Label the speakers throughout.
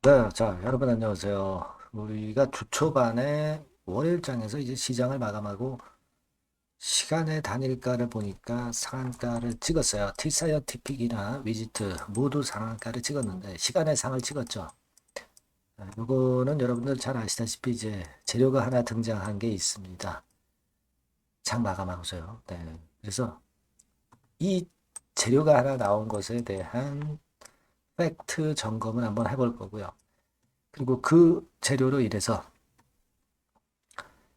Speaker 1: 네, 자, 여러분 안녕하세요. 우리가 주 초반에 월요일장에서 이제 시장을 마감하고 시간의 단일가를 보니까 상한가를 찍었어요. T사이언티픽이나 위지트 모두 상한가를 찍었는데 시간의 상을 찍었죠. 요거는 여러분들 잘 아시다시피 이제 재료가 하나 등장한 게 있습니다. 장 마감하고서요. 네. 그래서 이 재료가 하나 나온 것에 대한 팩트 점검을 한번 해볼 거고요. 그리고 그 재료로 인해서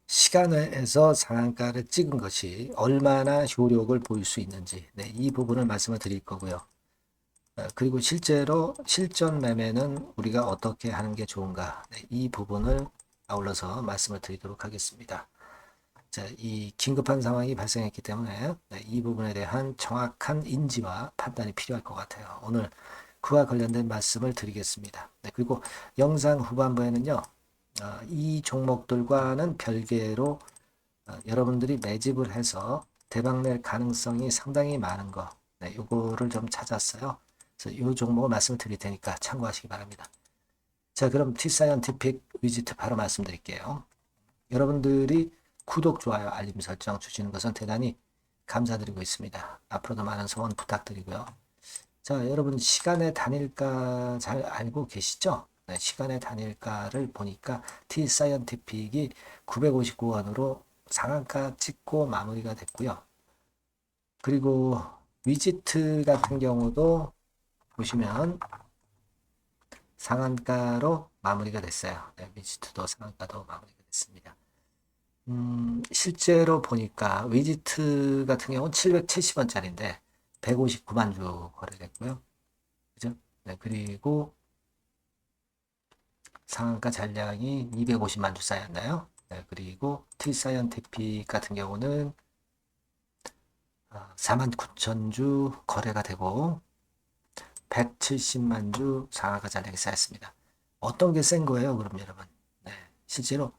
Speaker 1: 시간에서 상한가를 찍은 것이 얼마나 효력을 보일 수 있는지, 네, 이 부분을 말씀을 드릴 거고요. 그리고 실제로 실전 매매는 우리가 어떻게 하는 게 좋은가, 네, 이 부분을 아울러서 말씀을 드리도록 하겠습니다. 자, 이 긴급한 상황이 발생했기 때문에 네, 이 부분에 대한 정확한 인지와 판단이 필요할 것 같아요. 오늘 그와 관련된 말씀을 드리겠습니다. 네, 그리고 영상 후반부에는요, 이 종목들과는 별개로 여러분들이 매집을 해서 대박 낼 가능성이 상당히 많은 거, 네, 요거를 좀 찾았어요. 그래서 이 종목을 말씀을 드릴 테니까 참고하시기 바랍니다. 자, 그럼 T사이언티픽 위지트 바로 말씀드릴게요. 여러분들이 구독, 좋아요, 알림 설정 주시는 것은 대단히 감사드리고 있습니다. 앞으로도 많은 소원 부탁드리고요. 자, 여러분 시간의 단일가 잘 알고 계시죠? 네, 시간의 단일가를 보니까 T사이언티픽이 959원으로 상한가 찍고 마무리가 됐고요. 그리고 위지트 같은 경우도 보시면 상한가로 마무리가 됐어요. 네, 위지트도 상한가도 마무리가 됐습니다. 실제로 보니까 위지트 같은 경우는 770원짜리인데 159만 주 거래됐고요. 그죠? 네, 그리고 상한가 잔량이 250만 주 쌓였나요? 네, 그리고 T사이언티픽 같은 경우는 4만 9천 주 거래가 되고 170만 주 상한가 잔량이 쌓였습니다. 어떤 게 센 거예요, 그럼 여러분? 네, 실제로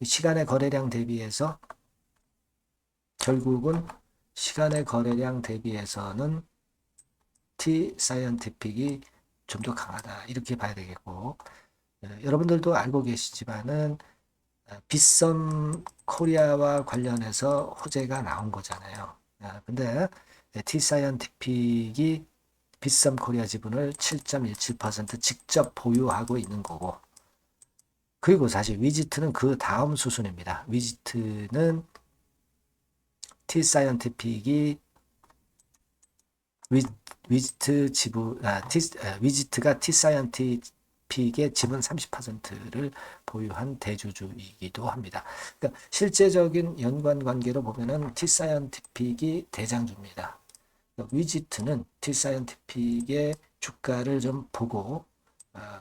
Speaker 1: 시간의 거래량 대비해서 결국은 시간의 거래량 대비해서는 T사이언티픽이 좀 더 강하다 이렇게 봐야 되겠고, 여러분들도 알고 계시지만은 빗썸 코리아와 관련해서 호재가 나온 거잖아요. 근데 T사이언티픽이 빗썸 코리아 지분을 7.17% 직접 보유하고 있는 거고, 그리고 사실 위지트는 그 다음 수순입니다. 위지트는 T사이언티픽이 위, 위지트 지분, 위지트가 T사이언티픽의 지분 30%를 보유한 대주주이기도 합니다. 그러니까 실제적인 연관 관계로 보면은 T사이언티픽이 대장주입니다. 그러니까 위지트는 T사이언티픽의 주가를 좀 보고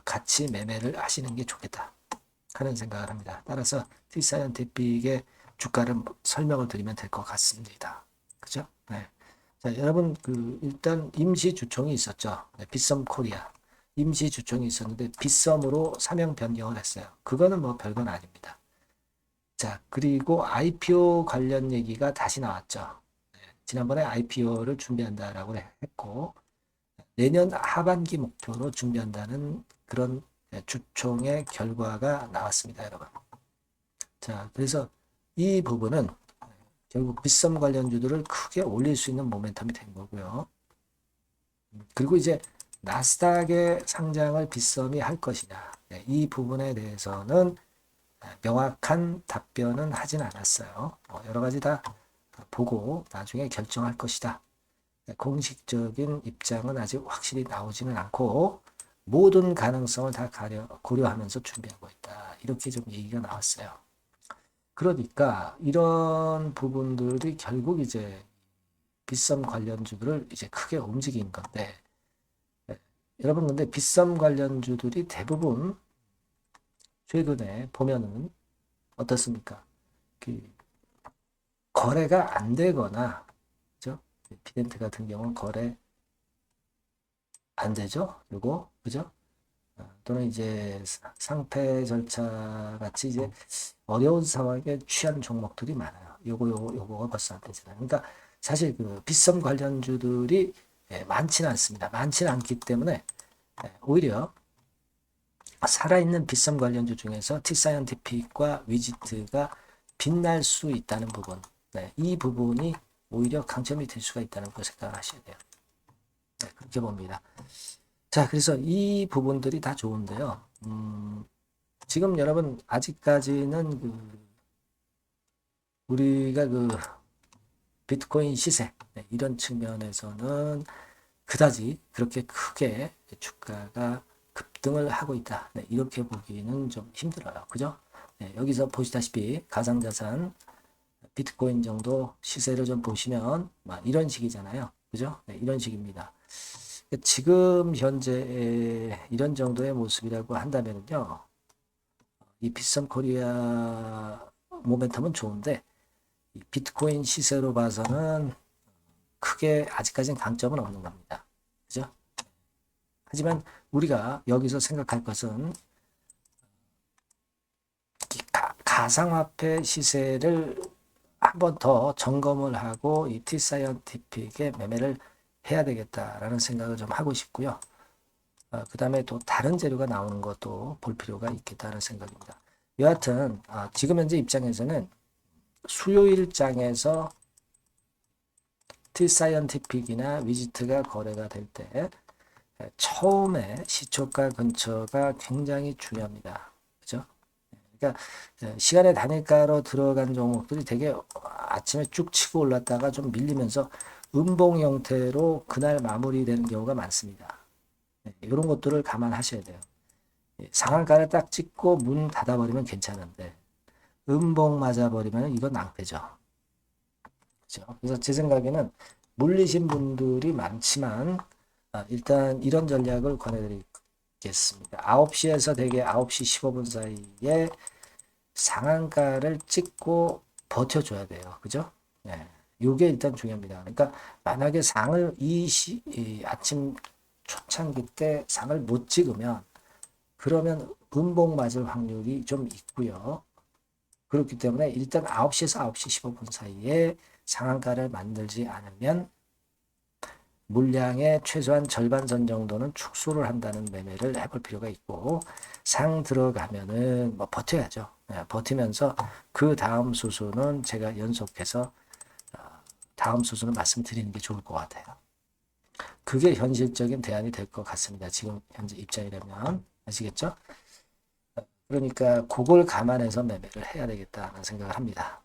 Speaker 1: 같이 매매를 하시는 게 좋겠다 하는 생각을 합니다. 따라서 T사이언티픽의 주가를 설명을 드리면 될 것 같습니다. 그죠? 네. 자, 여러분, 일단 임시 주총이 있었죠. 네, 빗썸 코리아. 임시 주총이 있었는데, 빗썸으로 사명 변경을 했어요. 그거는 뭐 별건 아닙니다. 자, 그리고 IPO 관련 얘기가 다시 나왔죠. 네, 지난번에 IPO를 준비한다라고 했고, 내년 하반기 목표로 준비한다는 그런 주총의 결과가 나왔습니다, 여러분. 자, 그래서 이 부분은 결국 빗썸 관련주들을 크게 올릴 수 있는 모멘텀이 된 거고요. 그리고 이제 나스닥의 상장을 빗썸이 할 것이냐. 네, 이 부분에 대해서는 명확한 답변은 하진 않았어요. 여러 가지 다 보고 나중에 결정할 것이다. 네, 공식적인 입장은 아직 확실히 나오지는 않고 모든 가능성을 다 고려하면서 준비하고 있다. 이렇게 좀 얘기가 나왔어요. 그러니까 이런 부분들이 결국 이제 빗썸 관련주들을 이제 크게 움직인 건데, 여러분 근데 빗썸 관련주들이 대부분 최근에 보면은 어떻습니까? 그 거래가 안 되거나, 그죠? 비덴트 같은 경우는 거래 안 되죠? 요거, 그죠? 또는 이제 상패 절차 같이 이제 어려운 상황에 취한 종목들이 많아요. 요거가 벌써 안 되잖아요. 그러니까 사실 그 빗썸 관련주들이 많지는 않습니다. 많지는 않기 때문에 오히려 살아있는 빗썸 관련주 중에서 T사이언티픽과 위지트가 빛날 수 있다는 부분, 네, 이 부분이 오히려 강점이 될 수가 있다는 걸 생각하셔야 돼요. 네, 그렇게 봅니다. 자, 그래서 이 부분들이 다 좋은데요. 지금 여러분 아직까지는 우리가 비트코인 시세, 네, 이런 측면에서는 그다지 그렇게 크게 주가가 급등을 하고 있다. 네, 이렇게 보기는 좀 힘들어요. 그죠? 네, 여기서 보시다시피 가상자산 비트코인 정도 시세를 좀 보시면 이런 식이잖아요. 그죠? 네, 이런 식입니다. 지금 현재 이런 정도의 모습이라고 한다면요. 이 빗썸 코리아 모멘텀은 좋은데 비트코인 시세로 봐서는 크게 아직까지는 강점은 없는 겁니다. 그죠? 하지만 우리가 여기서 생각할 것은 가상화폐 시세를 한 번 더 점검을 하고 이 T사이언티픽에 매매를 해야 되겠다라는 생각을 좀 하고 싶고요. 그 다음에 또 다른 재료가 나오는 것도 볼 필요가 있겠다는 생각입니다. 여하튼 지금 현재 입장에서는 수요일장에서 T사이언티픽이나 위지트가 거래가 될 때 처음에 시초가 근처가 굉장히 중요합니다. 그죠? 그러니까 시간의 단일가로 들어간 종목들이 되게 아침에 쭉 치고 올랐다가 좀 밀리면서 음봉 형태로 그날 마무리되는 경우가 많습니다. 이런 것들을 감안하셔야 돼요. 상한가를 딱 찍고 문 닫아버리면 괜찮은데 음봉 맞아버리면 이건 낭패죠. 그렇죠? 그래서 제 생각에는 물리신 분들이 많지만 일단 이런 전략을 권해드리겠습니다. 9시에서 대개 9시 15분 사이에 상한가를 찍고 버텨줘야 돼요. 그죠? 네. 요게 일단 중요합니다. 그러니까 만약에 상을 이 아침 초창기 때 상을 못 찍으면 그러면 음봉 맞을 확률이 좀 있고요. 그렇기 때문에 일단 9시에서 9시 15분 사이에 상한가를 만들지 않으면 물량의 최소한 절반선 정도는 축소를 한다는 매매를 해볼 필요가 있고 상 들어가면은 버텨야죠. 네, 버티면서 그 다음 수순은 제가 연속해서 다음 수순을 말씀드리는 게 좋을 것 같아요. 그게 현실적인 대안이 될 것 같습니다. 지금 현재 입장이라면 아시겠죠? 그러니까 그걸 감안해서 매매를 해야 되겠다는 생각을 합니다.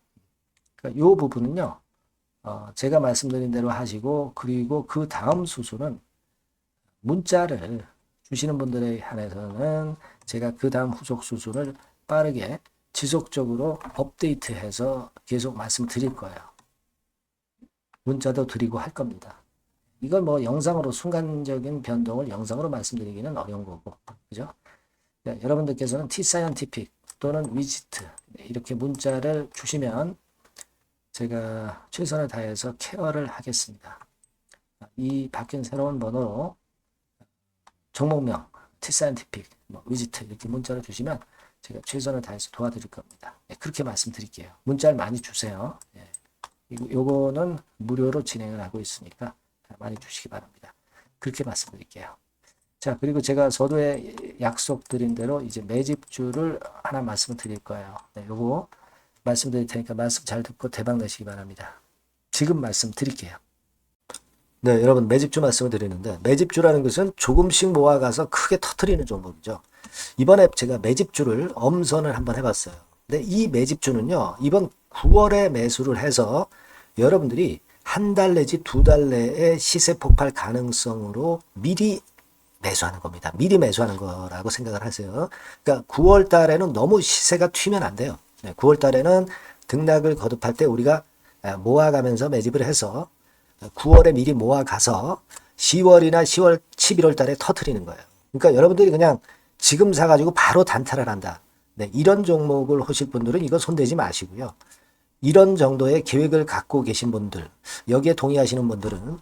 Speaker 1: 그러니까 이 부분은요. 제가 말씀드린 대로 하시고 그리고 그 다음 수순은 문자를 주시는 분들에 한해서는 제가 그 다음 후속 수순을 빠르게 지속적으로 업데이트해서 계속 말씀드릴 거예요. 문자도 드리고 할 겁니다. 이걸 영상으로 순간적인 변동을 영상으로 말씀드리기는 어려운 거고, 그죠? 여러분들께서는 T사이언티픽 또는 위지트 이렇게 문자를 주시면 제가 최선을 다해서 케어를 하겠습니다. 이 바뀐 새로운 번호로 종목명, T사이언티픽, 위지트 이렇게 문자를 주시면 제가 최선을 다해서 도와드릴 겁니다. 그렇게 말씀드릴게요. 문자를 많이 주세요. 요거는 무료로 진행을 하고 있으니까 많이 주시기 바랍니다. 그렇게 말씀드릴게요. 자, 그리고 제가 서두에 약속드린 대로 이제 매집주를 하나 말씀을 드릴 거예요. 요거 말씀드릴 테니까 말씀 잘 듣고 대박 내시기 바랍니다. 지금 말씀드릴게요. 네, 여러분 매집주 말씀을 드리는데 매집주라는 것은 조금씩 모아가서 크게 터트리는 종목이죠. 이번에 제가 매집주를 엄선을 한번 해봤어요. 근데 이 매집주는요, 이번 9월에 매수를 해서 여러분들이 한 달 내지 두 달 내에 시세 폭발 가능성으로 미리 매수하는 겁니다. 미리 매수하는 거라고 생각을 하세요. 그러니까 9월 달에는 너무 시세가 튀면 안 돼요. 9월 달에는 등락을 거듭할 때 우리가 모아가면서 매집을 해서 9월에 미리 모아가서 10월이나 10월, 11월 달에 터트리는 거예요. 그러니까 여러분들이 그냥 지금 사가지고 바로 단타를 한다. 이런 종목을 하실 분들은 이거 손대지 마시고요. 이런 정도의 계획을 갖고 계신 분들, 여기에 동의하시는 분들은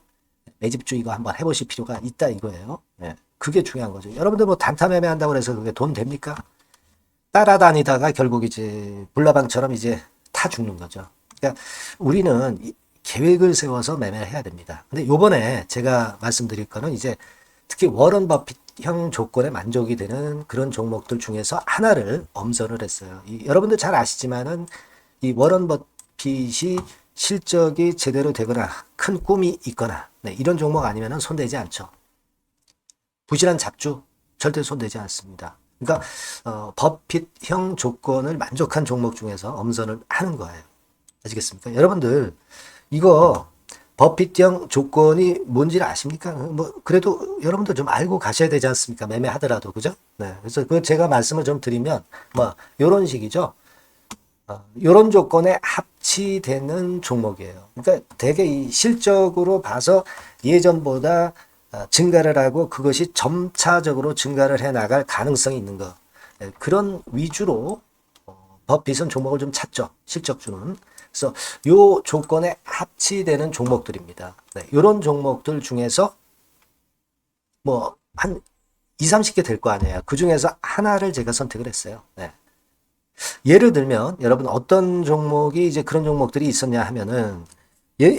Speaker 1: 매집주 이거 한번 해보실 필요가 있다 이거예요. 그게 중요한 거죠. 여러분들 단타 매매한다고 해서 그게 돈 됩니까? 따라다니다가 결국 이제 불나방처럼 이제 타 죽는 거죠. 그러니까 우리는 계획을 세워서 매매를 해야 됩니다. 근데 요번에 제가 말씀드릴 거는 이제 특히 워런 버핏 버핏형 조건에 만족이 되는 그런 종목들 중에서 하나를 엄선을 했어요. 여러분들 잘 아시지만은 이 워런 버핏이 실적이 제대로 되거나 큰 꿈이 있거나 네, 이런 종목 아니면은 손대지 않죠. 부실한 잡주 절대 손대지 않습니다. 그러니까 버핏형 조건을 만족한 종목 중에서 엄선을 하는 거예요. 아시겠습니까? 여러분들 이거 버핏형 조건이 뭔지를 아십니까? 뭐 그래도 여러분들 좀 알고 가셔야 되지 않습니까? 매매하더라도 그죠? 네. 그래서 그 제가 말씀을 좀 드리면 뭐 이런 식이죠. 이런 조건에 합치되는 종목이에요. 그러니까 되게 이 실적으로 봐서 예전보다 증가를 하고 그것이 점차적으로 증가를 해 나갈 가능성이 있는 거. 네, 그런 위주로 버핏은 종목을 좀 찾죠. 실적주는. 그래서 요 조건에 합치되는 종목들입니다. 네, 이런 종목들 중에서 뭐 한 2, 30개 될 거 아니에요. 그 중에서 하나를 제가 선택을 했어요. 네. 예를 들면 여러분 어떤 종목이 이제 그런 종목들이 있었냐 하면은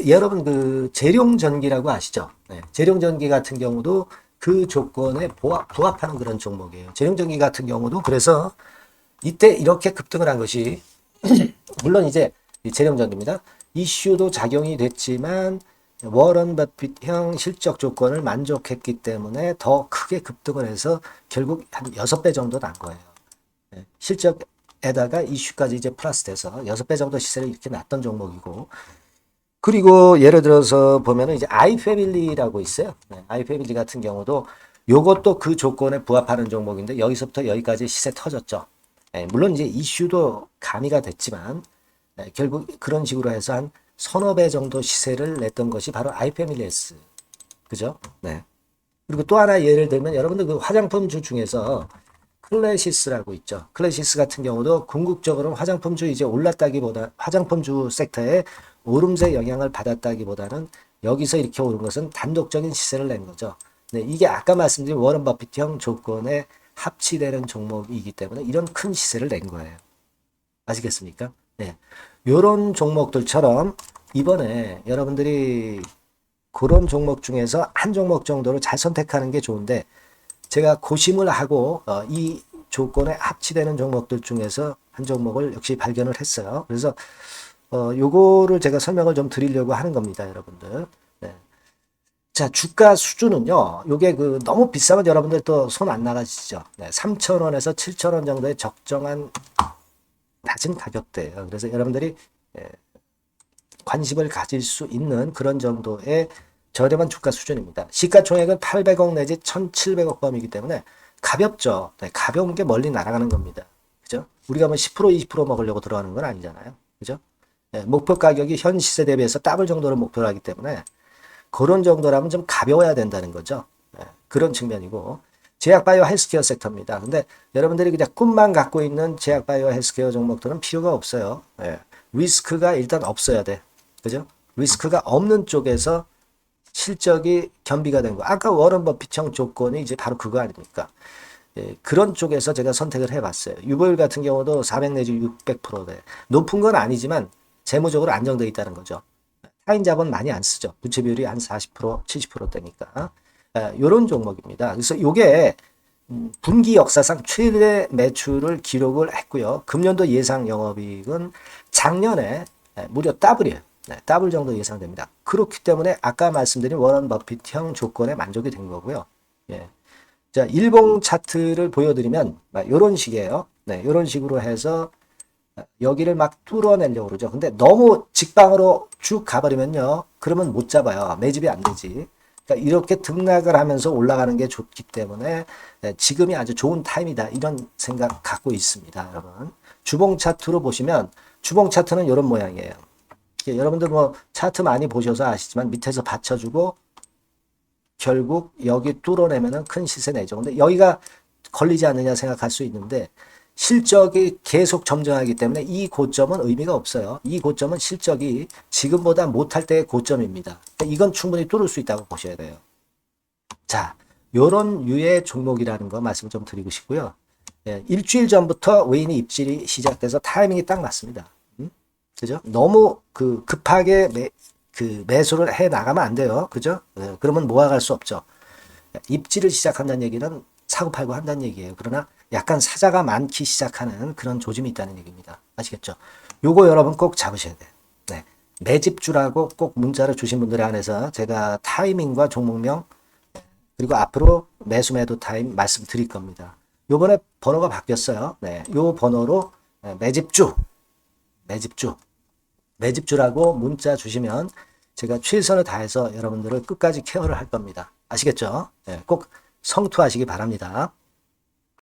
Speaker 1: 여러분 그 재룡전기라고 아시죠? 네, 재룡전기 같은 경우도 그 조건에 부합하는 그런 종목이에요. 재룡전기 같은 경우도 그래서 이때 이렇게 급등을 한 것이 물론 이제 재룡전기입니다. 이슈도 작용이 됐지만 워런 버핏형 실적 조건을 만족했기 때문에 더 크게 급등을 해서 결국 한 6배 정도 난 거예요. 네, 실적에다가 이슈까지 이제 플러스 돼서 6배 정도 시세를 이렇게 났던 종목이고 그리고 예를 들어서 보면은 이제 아이패밀리라고 있어요. 네, 아이패밀리 같은 경우도 요것도 그 조건에 부합하는 종목인데 여기서부터 여기까지 시세 터졌죠. 네, 물론 이제 이슈도 가미가 됐지만 네, 결국 그런 식으로 해서 한 서너 배 정도 시세를 냈던 것이 바로 아이패밀리스. 그죠? 네. 그리고 또 하나 예를 들면 여러분들 그 화장품주 중에서 클래시스라고 있죠. 클래시스 같은 경우도 궁극적으로 화장품주 이제 올랐다기보다 화장품주 섹터에 오름세 영향을 받았다기보다는 여기서 이렇게 오른 것은 단독적인 시세를 낸 거죠. 네, 이게 아까 말씀드린 워런 버핏형 조건에 합치되는 종목이기 때문에 이런 큰 시세를 낸 거예요. 아시겠습니까? 네. 요런 종목들처럼 이번에 여러분들이 그런 종목 중에서 한 종목 정도를 잘 선택하는 게 좋은데 제가 고심을 하고 이 조건에 합치되는 종목들 중에서 한 종목을 역시 발견을 했어요. 그래서 요거를 제가 설명을 좀 드리려고 하는 겁니다, 여러분들. 네. 자, 주가 수준은요. 요게 그 너무 비싸면 여러분들 또 손 안 나가시죠. 네, 3,000원에서 7,000원 정도의 적정한 낮은 가격대예요. 그래서 여러분들이 관심을 가질 수 있는 그런 정도의 저렴한 주가 수준입니다. 시가총액은 800억 내지 1,700억 범이기 때문에 가볍죠. 네, 가벼운 게 멀리 날아가는 겁니다. 그죠? 우리가 뭐 10% 20% 먹으려고 들어가는 건 아니잖아요. 그죠? 네, 목표 가격이 현 시세 대비해서 더블 정도를 목표로 하기 때문에 그런 정도라면 좀 가벼워야 된다는 거죠. 네, 그런 측면이고 제약바이오 헬스케어 섹터입니다. 근데 여러분들이 그냥 꿈만 갖고 있는 제약바이오 헬스케어 종목들은 필요가 없어요. 네, 리스크가 일단 없어야 돼. 그죠? 리스크가 없는 쪽에서 실적이 겸비가 된 거. 아까 워런 버핏형 조건이 이제 바로 그거 아닙니까? 예, 그런 쪽에서 제가 선택을 해봤어요. 유보율 같은 경우도 400 내지 600%대. 높은 건 아니지만 재무적으로 안정되어 있다는 거죠. 타인 자본 많이 안 쓰죠. 부채 비율이 한 40%, 70%대니까. 이런 종목입니다. 그래서 이게 분기 역사상 최대 매출을 기록을 했고요. 금년도 예상 영업이익은 작년에 무려 더블이에요. 네, 더블 정도 예상됩니다. 그렇기 때문에 아까 말씀드린 워런 버핏형 조건에 만족이 된 거고요. 예. 자, 일봉 차트를 보여드리면 이런 식이에요. 네, 이런 식으로 해서 여기를 막 뚫어내려고 그러죠. 근데 너무 직방으로 쭉 가버리면요. 그러면 못 잡아요. 매집이 안 되지. 그러니까 이렇게 등락을 하면서 올라가는 게 좋기 때문에 지금이 아주 좋은 타임이다. 이런 생각 갖고 있습니다. 여러분. 주봉 차트로 보시면 주봉 차트는 이런 모양이에요. 여러분들 뭐 차트 많이 보셔서 아시지만 밑에서 받쳐주고 결국 여기 뚫어내면은 큰 시세 내죠. 근데 여기가 걸리지 않느냐 생각할 수 있는데 실적이 계속 점증하기 때문에 이 고점은 의미가 없어요. 이 고점은 실적이 지금보다 못할 때의 고점입니다. 이건 충분히 뚫을 수 있다고 보셔야 돼요. 자, 요런 유의 종목이라는 거 말씀 좀 드리고 싶고요. 예, 일주일 전부터 외인이 입질이 시작돼서 타이밍이 딱 맞습니다. 그죠? 너무 급하게 매수를 해 나가면 안 돼요. 그죠? 네, 그러면 모아갈 수 없죠. 입지를 시작한다는 얘기는 사고 팔고 한다는 얘기예요. 그러나 약간 사자가 많기 시작하는 그런 조짐이 있다는 얘기입니다. 아시겠죠? 요거 여러분 꼭 잡으셔야 돼요. 네. 매집주라고 꼭 문자를 주신 분들에 한해서 제가 타이밍과 종목명 그리고 앞으로 매수 매도 타임 말씀드릴 겁니다. 요번에 번호가 바뀌었어요. 네. 요 번호로 매집주라고 문자 주시면 제가 최선을 다해서 여러분들을 끝까지 케어를 할 겁니다. 아시겠죠? 네. 꼭 성투하시기 바랍니다.